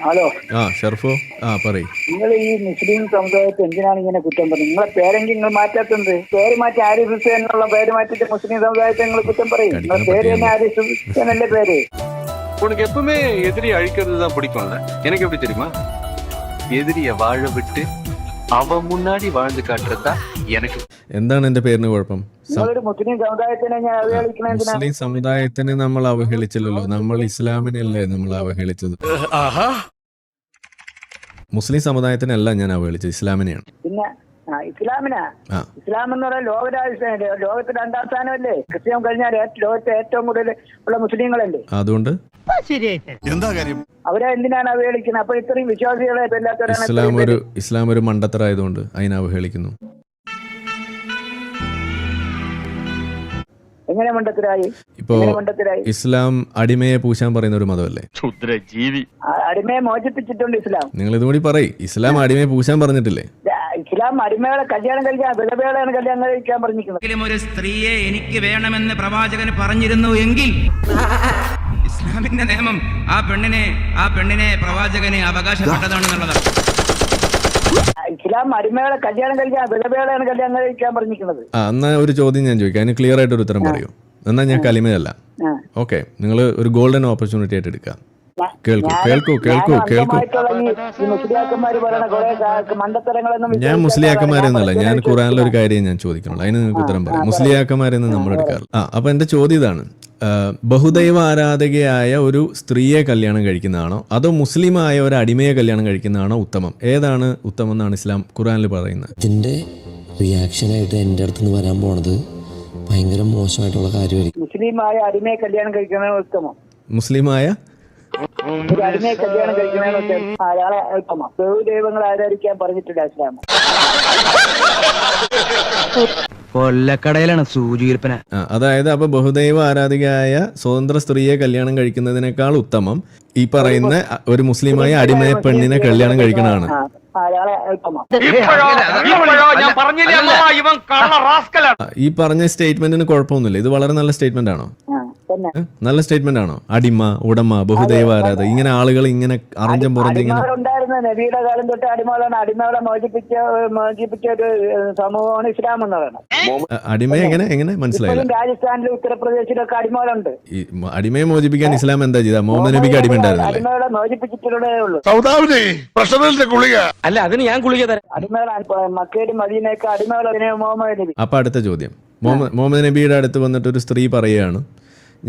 Hello. Sharfu പറയും. നിങ്ങൾ ഈ മുസ്ലിം സമുദായത്തെ എന്തിനാണ് ഇങ്ങനെ കുറ്റം പറയുന്നത്? നിങ്ങളെ പേരെങ്കിൽ നിങ്ങൾ മാറ്റാത്തത്. പേര് മാറ്റി ആരിഫ് ഹുസൈൻ എന്നുള്ള പേര് മാറ്റിട്ട് മുസ്ലിം സമുദായത്തെ നിങ്ങൾ കുറ്റം പറയും. നിങ്ങളെ പേര് തന്നെ ആരിഫ് ഹുസൈൻ അല്ലേ പേര്? உனக்கு எப்பவுமே எதிரி அழிக்கிறது தான் பிடிக்கும்ல. எனக்கு எப்படி தெரியுமா? எதிரிய வாழ விட்டு അവൻ മുന്നാടി വാഴ്ന്നു കാട്ടുறதா எனக்கு. എന്താണ് എന്റെ പേരിന് കുഴപ്പം? മുസ്ലിം സമുദായത്തിനെ ഞാൻ അവഹേളിക്കണ മുസ്ലിം സമുദായത്തിനെ നമ്മൾ അവഹേളിച്ചില്ലല്ലോ, നമ്മൾ ഇസ്ലാമിനല്ലേ നമ്മൾ അവഹേളിച്ചത്. മുസ്ലിം സമുദായത്തിനല്ല ഞാൻ അവഹേളിച്ചത്, ഇസ്ലാമിനെയാണ്. പിന്നെ ഇസ്ലാമിനാ? ഇസ്ലാം എന്ന് പറയുന്നത് ലോകത്ത് 2ാം സ്ഥാനമല്ലേ? ക്രിസ്ത്യം കഴിഞ്ഞാൽ ലോകത്തെ ഏറ്റവും കൂടുതൽ ഉള്ള മുസ്ലിങ്ങളല്ലേ? അതുകൊണ്ട് എന്താ കാര്യം? അവരെ എന്തിനാണ് അവഹേളിക്കുന്നത്? അപ്പൊ ഇത്രയും വിശ്വാസികളെ ഇസ്ലാം ഒരു മണ്ടത്തരായതുകൊണ്ട് അതിനെ അവഹേളിക്കുന്നു. എങ്ങനെ മണ്ടത്തരായി? ഇപ്പോ ഇസ്ലാം അടിമയെ പൂശാൻ പറയുന്ന ഒരു മതമല്ലേ? അടിമയെ മോചിപ്പിച്ചിട്ടുണ്ട് ഇസ്ലാം. നിങ്ങൾ ഇതുകൂടി പറയും. ഇസ്ലാം അടിമയെ പൂശാൻ പറഞ്ഞിട്ടില്ലേ? ഇസ്ലാം അടിമകളെ കല്യാണം കഴിക്കാൻ വിധവകളാണ് കല്യാണം കഴിക്കാൻ പറഞ്ഞിരിക്കുന്നത്. ഒരു സ്ത്രീയെ എനിക്ക് വേണമെന്ന് പ്രവാചകൻ പറഞ്ഞിരുന്നു എങ്കിൽ ഇസ്ലാമിന്റെ നിയമം ആ പെണ്ണിനെ പ്രവാചകന് അവകാശപ്പെട്ടതാണെന്നുള്ളതാണ്. ഇസ്ലാം അടിമകളെ കല്യാണം കഴിക്കാൻ വിധവകളാണ് കല്യാണം കഴിക്കാൻ പറഞ്ഞിരിക്കുന്നത്. എന്നാ ഒരു ചോദ്യം ഞാൻ ചോദിക്കാം, അതിന് ക്ലിയർ ആയിട്ട് ഒരു ഉത്തരം പറയൂ. എന്നാ ഞാൻ കലിമയല്ല. ഓക്കെ, നിങ്ങൾ ഒരു ഗോൾഡൻ ഓപ്പർച്യൂണിറ്റി ആയിട്ട് എടുക്കുക. ഞാൻ മുസ്ലിയാക്കന്മാരെന്നല്ല, ഞാൻ ഖുറാനിലെ ഒരു കാര്യം ഞാൻ ചോദിക്കണല്ലോ, അതിന് നിങ്ങൾക്ക് ഉത്തരം പറയാം. മുസ്ലിയാക്കന്മാരെന്ന് നമ്മൾ എടുക്കാറില്ല. അപ്പൊ എന്റെ ചോദ്യം ഇതാണ്, ബഹുദൈവ ആരാധകയായ ഒരു സ്ത്രീയെ കല്യാണം കഴിക്കുന്നതാണോ അതോ മുസ്ലിമായ ഒരു അടിമയെ കല്യാണം കഴിക്കുന്നതാണോ ഉത്തമം? ഏതാണ് ഉത്തമം എന്നാണ് ഇസ്ലാം ഖുറാനിൽ പറയുന്നത്? ഇതിന്റെ റിയാക്ഷനായിട്ട് എന്റെ അടുത്ത് വരാൻ പോണത് ഭയങ്കര മോശമായിട്ടുള്ള കാര്യമായിരിക്കും. മുസ്ലിമായ അടിമയെ കല്യാണം കഴിക്കുന്നതാണ് ഉത്തമം. മുസ്ലിമായ അടിമയെ കല്യാണം കഴിക്കുന്നതാണ് അയാളെ ഉത്തമം. ദൈവങ്ങൾ ആരാധിക്കാൻ പറഞ്ഞിട്ടില്ല ഇസ്ലാം. കൊല്ലക്കടയിലാണ് സൂചിവിൽപ്പന. അതായത് അപ്പൊ ബഹുദൈവ ആരാധികയായ സ്വതന്ത്ര സ്ത്രീയെ കല്യാണം കഴിക്കുന്നതിനേക്കാൾ ഉത്തമം ഈ പറയുന്ന ഒരു മുസ്ലിമായ അടിമയെ പെണ്ണിനെ കല്യാണം കഴിക്കണതാണ്. ഈ പറഞ്ഞ സ്റ്റേറ്റ്മെന്റിന് കുഴപ്പമൊന്നുമില്ല. ഇത് വളരെ നല്ല സ്റ്റേറ്റ്മെന്റ് ആണോ? നല്ല സ്റ്റേറ്റ്മെന്റ് ആണോ? അടിമ, ഉടമ, ബഹുദൈവ ആരാധക, ഇങ്ങനെ ആളുകൾ ഇങ്ങനെ അറിഞ്ഞും പുറഞ്ഞ് ഇങ്ങനെ നബിയുടെ കാലം തൊട്ട് അടിമകളാണ്. അടിമകളെ മോചിപ്പിച്ച ഒരു സമൂഹമാണ് ഇസ്ലാം എന്ന് പറയുന്നത്. അടിമയെ എങ്ങനെ മനസ്സിലായില്ല? രാജസ്ഥാനിലും ഉത്തർപ്രദേശിലൊക്കെ അടിമകളുണ്ട്. ഈ അടിമയെ മോചിപ്പിക്കാൻ ഇസ്ലാം എന്താ ചെയ്ത? മുഹമ്മദ് നബിക്ക് അടിമ ഉണ്ടായിരുന്നില്ലേ? അടിമകളെ മോചിപ്പിച്ചിട്ടുള്ളതേ ഉള്ളൂ. അല്ല, അതിന് ഞാൻ ഗുളിക തരാം. അടിമകൾ മക്കയിലും മദീനയൊക്കെ അടിമകളെ മുഹമ്മദ് നബി. അപ്പൊ അടുത്ത ചോദ്യം, മുഹമ്മദ് നബിയുടെ അടുത്ത് വന്നിട്ട് ഒരു സ്ത്രീ പറയുകയാണ്,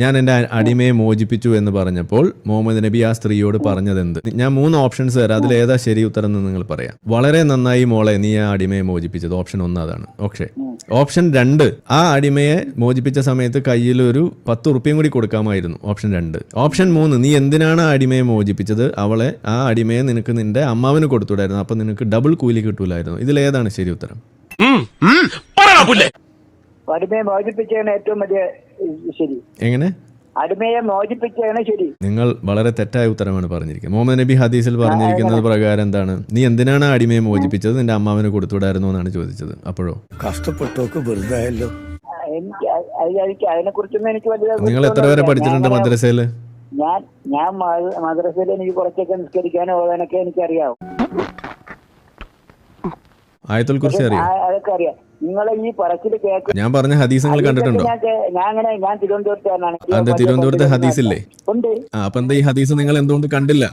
ഞാൻ എൻ്റെ അടിമയെ മോചിപ്പിച്ചു എന്ന് പറഞ്ഞപ്പോൾ മുഹമ്മദ് നബി ആ സ്ത്രീയോട് പറഞ്ഞത് എന്ത്? ഞാൻ 3 ഓപ്ഷൻസ് തരാം, അതിൽ ഏതാ ശരി ഉത്തരം എന്ന് നിങ്ങൾ പറയാം. വളരെ നന്നായി മോളെ, നീ ആ അടിമയെ മോചിപ്പിച്ചത്. ഓപ്ഷൻ 1 അതാണ്. ഓക്കെ. ഓപ്ഷൻ 2, ആ അടിമയെ മോചിപ്പിച്ച സമയത്ത് കയ്യിൽ ഒരു 10 ഉറുപ്പിയും കൂടി കൊടുക്കാമായിരുന്നു. ഓപ്ഷൻ 2. ഓപ്ഷൻ 3, നീ എന്തിനാണ് ആ അടിമയെ മോചിപ്പിച്ചത്? അവളെ, ആ അടിമയെ നിനക്ക് നിന്റെ അമ്മാവന് കൊടുത്തുവിടായിരുന്നു, അപ്പൊ നിനക്ക് ഡബിൾ കൂലി കിട്ടൂലായിരുന്നു. ഇതിലേതാണ് ശരി ഉത്തരം? അടിമയെ മോചിപ്പിച്ചാണ് ഏറ്റവും വലിയ ശരി. എങ്ങനെ? അടിമയെ മോചിപ്പിച്ചാണ് ശരി. നിങ്ങൾ വളരെ തെറ്റായ ഉത്തരമാണ് പറഞ്ഞിരിക്കുന്നത്. മുഹമ്മദ് നബി ഹദീസിൽ പറഞ്ഞിരിക്കുന്നത് പ്രകാരം എന്താണ്? നീ എന്തിനാണ് അടിമയെ മോചിപ്പിച്ചത്? നിന്റെ അമ്മാവന് കൊടുത്തുവിടായിരുന്നു എന്നാണ് ചോദിച്ചത്. അപ്പോഴോ? കഷ്ടപ്പെട്ടോക്ക് വെറുതെ. എനിക്ക് അതിനെ കുറിച്ചൊന്നും എനിക്ക് വലിയ. നിങ്ങൾ എത്ര വരെ പഠിച്ചിട്ടുണ്ട് മദ്രസയില്? ഞാൻ മദ്രസയിൽ എനിക്ക് കുറച്ചൊക്കെ നിസ്കരിക്കാനോ ഓതാനൊക്കെ എനിക്കറിയാം. ആയത്തുൽ കുർസി അറിയാം? അതൊക്കെ അറിയാം. നിങ്ങളെ ഈ പറച്ചിൽ കേൾക്കും. ഞാൻ പറഞ്ഞ ഹദീസ് നിങ്ങൾ കണ്ടിട്ടുണ്ടോ? ഞാൻ തിരുവനന്തപുരത്താണ്. അതെ, തിരുവനന്തപുരത്തെ ഹദീസ് ഇല്ലേ? ഉണ്ട്. അപ്പൊ എന്താ ഈ ഹദീസ് നിങ്ങൾ എന്തുകൊണ്ട് കണ്ടില്ല?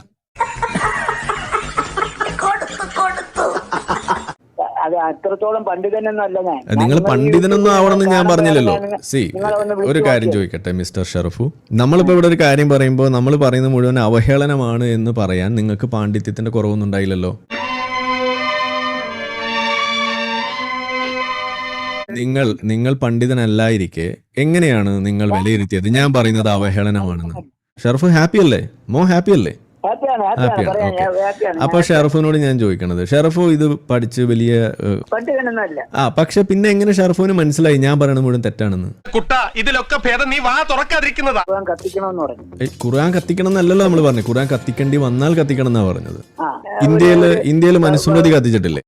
അത് അത്രത്തോളം പണ്ഡിതനൊന്നും അല്ല ഞാൻ. നിങ്ങൾ പണ്ഡിതനൊന്നും ആവണമെന്ന് ഞാൻ പറഞ്ഞില്ലല്ലോ. ഒരു കാര്യം ചോദിക്കട്ടെ മിസ്റ്റർ ഷറഫു, നമ്മളിപ്പോ ഇവിടെ ഒരു കാര്യം പറയുമ്പോൾ നമ്മൾ പറയുന്നത് മുഴുവൻ അവഹേളനമാണ് എന്ന് പറയാൻ നിങ്ങൾക്ക് പാണ്ഡിത്യത്തിന്റെ കുറവൊന്നും ഉണ്ടായില്ലല്ലോ. നിങ്ങൾ പണ്ഡിതനല്ലായിരിക്കെ എങ്ങനെയാണ് നിങ്ങൾ വിലയിരുത്തിയത് ഞാൻ പറയുന്നത് അവഹേളനമാണെന്ന്? ഷറഫ് ഹാപ്പി അല്ലേ? ഹാപ്പി അല്ലേ? അപ്പൊ ഷറഫിനോട് ഞാൻ ചോദിക്കണത്, ഷറഫു ഇത് പഠിച്ച് വലിയ പക്ഷെ പിന്നെ എങ്ങനെ ഷറഫുവിന് മനസ്സിലായി ഞാൻ പറയണത് മുഴുവൻ തെറ്റാണെന്ന്? ഖുർആൻ കത്തിക്കണം എന്നല്ലല്ലോ നമ്മൾ പറഞ്ഞു. ഖുർആൻ കത്തിക്കേണ്ടി വന്നാൽ കത്തിക്കണം എന്നാ പറഞ്ഞത്. ഇന്ത്യയില് മനുസ്മൃതി കത്തിച്ചിട്ടില്ലേ?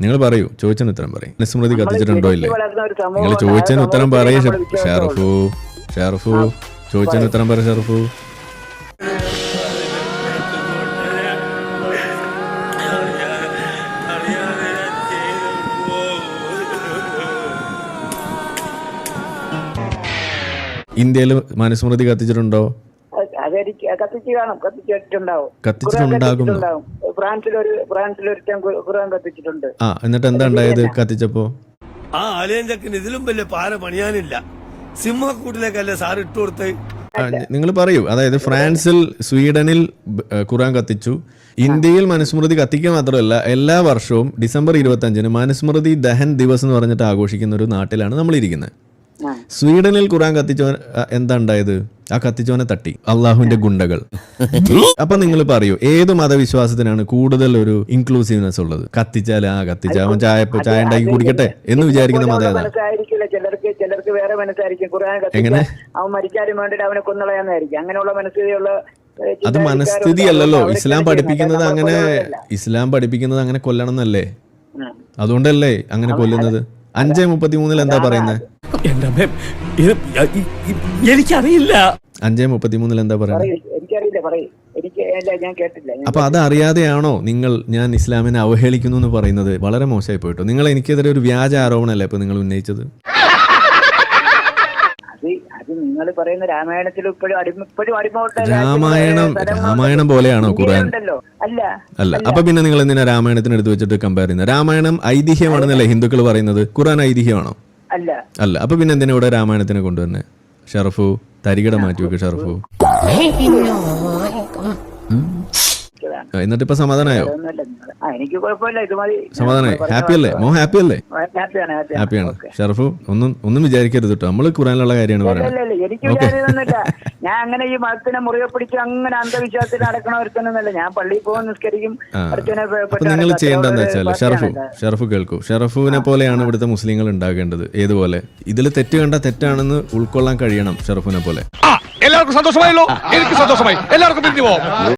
നിങ്ങൾ പറയൂ, ചോദിച്ചതിന് ഉത്തരം പറയും. മനുസ്മൃതി കത്തിച്ചിട്ടുണ്ടോ ഇല്ലേ? നിങ്ങൾ ചോദിച്ചതിന് ഉത്തരം പറയേ ഷറഫു. ചോദിച്ചതിന് ഉത്തരം പറ ഷറഫു. ഇന്ത്യയിൽ മനുസ്മൃതി കത്തിച്ചിട്ടുണ്ടോ? അതെനിക്ക് കത്തിച്ചിട്ടുണ്ടാവും. കത്തിച്ചിട്ടുണ്ടാകും. ഫ്രാൻസിലൊരുത്തൻ ഖുർആൻ കത്തിച്ചിട്ടുണ്ട്. ആ, എന്നിട്ട് എന്താ ഉണ്ടായത് കത്തിച്ചപ്പോ? ആ അലിയഞ്ചക്കിന് ഇതിലും വലിയ പാര പണിയാനില്ല. സിംഹക്കൂട്ടിലേക്കല്ലേ സാർ ഇട്ടു കൊടുത്ത്. നിങ്ങൾ പറയൂ. അതായത് ഫ്രാൻസിൽ, സ്വീഡനിൽ ഖുർആൻ കത്തിച്ചു. ഇന്ത്യയിൽ മനുസ്മൃതി കത്തിക്കുക മാത്രമല്ല, എല്ലാ വർഷവും ഡിസംബർ 25-ന് മനുസ്മൃതി ദഹൻ ദിവസ് എന്ന് പറഞ്ഞിട്ട് ആഘോഷിക്കുന്ന ഒരു നാട്ടിലാണ് നമ്മൾ ഇരിക്കുന്നത്. സ്വീഡനിൽ ഖുർആൻ കത്തിച്ചവൻ എന്താ ഉണ്ടായത്? ആ കത്തിച്ചവനെ തട്ടി അള്ളാഹുവിന്റെ ഗുണ്ടകൾ. അപ്പൊ നിങ്ങൾ പറയൂ, ഏത് മതവിശ്വാസത്തിനാണ് കൂടുതൽ ഒരു ഇൻക്ലൂസീവ്നെസ് ഉള്ളത്? കത്തിച്ചാൽ കത്തിച്ച അവൻ ചായ ഉണ്ടാക്കി കുടിക്കട്ടെ എന്ന് വിചാരിക്കുന്ന മതം ഏതാണ്? ചിലർക്ക് വേറെ മനസ്സായിരിക്കും. ഖുർആൻ കത്തിച്ചാൽ അവൻ മരിച്ചാലും വേണ്ടിട്ട് അവനെ കൊന്നുകളയാന്നായിരിക്കും. അങ്ങനെയുള്ള മനസ്ഥിതിയുള്ള അത് മനസ്ഥിതി അല്ലല്ലോ. ഇസ്ലാം പഠിപ്പിക്കുന്നത് അങ്ങനെ കൊല്ലണം എന്നല്ലേ? അതുകൊണ്ടല്ലേ അങ്ങനെ കൊല്ലുന്നത്? 5:33 എന്താ പറയുന്നത്? എനിക്കറിയില്ല. 5:33 എന്താ പറയുന്നത്? ഞാൻ കേട്ടില്ല. അപ്പൊ അത് അറിയാതെയാണോ ഞാൻ ഇസ്ലാമിനെ അവഹേളിക്കുന്നു എന്ന് പറയുന്നത്? വളരെ മോശമായി പോയിട്ടോ. നിങ്ങൾ എനിക്കെതിരെ ഒരു വ്യാജ ആരോപണമല്ലേ ഇപ്പൊ നിങ്ങൾ ഉന്നയിച്ചത്? അത് നിങ്ങൾ പറയുന്ന രാമായണത്തിൽ രാമായണം പോലെയാണോ ഖുർആൻ? അല്ല. അപ്പൊ പിന്നെ നിങ്ങൾ എന്തിനാ രാമായണത്തിന് എടുത്ത് വെച്ചിട്ട് കമ്പയർ ചെയ്യുന്നത്? രാമായണം ഐതിഹ്യമാണെന്നല്ലേ ഹിന്ദുക്കൾ പറയുന്നത്? ഖുർആൻ ഐതിഹ്യമാണോ? അല്ല. അപ്പൊ പിന്നെ എന്തിനാ ഇവിടെ രാമായണത്തിനെ കൊണ്ടുവരുന്നത്? ഷറഫു, തരികിട മാറ്റി വെക്ക് ഷറഫു. എന്നിട്ട് ഇപ്പൊ സമാധാനായോ? എനിക്ക് കുഴപ്പമില്ല, ഇത് മതി. സമാധാനായി? ഹാപ്പി അല്ലേ? ഹാപ്പി അല്ലേ? ഹാപ്പിയാണ്. ഷറഫു ഒന്നും വിചാരിക്കരുത് കേട്ടോ. നമ്മള് ഖുറാനിലുള്ള കാര്യമാണ് പറയുന്നത്. എനിക്ക് വിചാരിച്ചൊന്നുമില്ല. ഞാൻ അങ്ങനെ ഈ മതത്തിനെ മുറുകെ പിടിച്ച് അങ്ങനെ അന്ധവിശ്വാസത്തിൽ നടക്കണ ഒരുത്തനൊന്നുമല്ല. ഞാൻ പള്ളിയിൽ പോകും, നിസ്കരിക്കും. അപ്പൊ നിങ്ങൾ ചെയ്യേണ്ടതെന്ന് വെച്ചാൽ ഷറഫു കേൾക്കൂ. ഷറഫുവിനെ പോലെയാണ് ഇവിടുത്തെ മുസ്ലിങ്ങൾ ഉണ്ടാകേണ്ടത്. ഏതുപോലെ? ഇതിൽ തെറ്റ് കണ്ട തെറ്റാണെന്ന് ഉൾക്കൊള്ളാൻ കഴിയണം ഷറഫുവിനെ പോലെ. എല്ലാവർക്കും സന്തോഷമായല്ലോ? എനിക്ക് സന്തോഷമായി. എല്ലാവർക്കും പിരിഞ്ഞു പോവാം.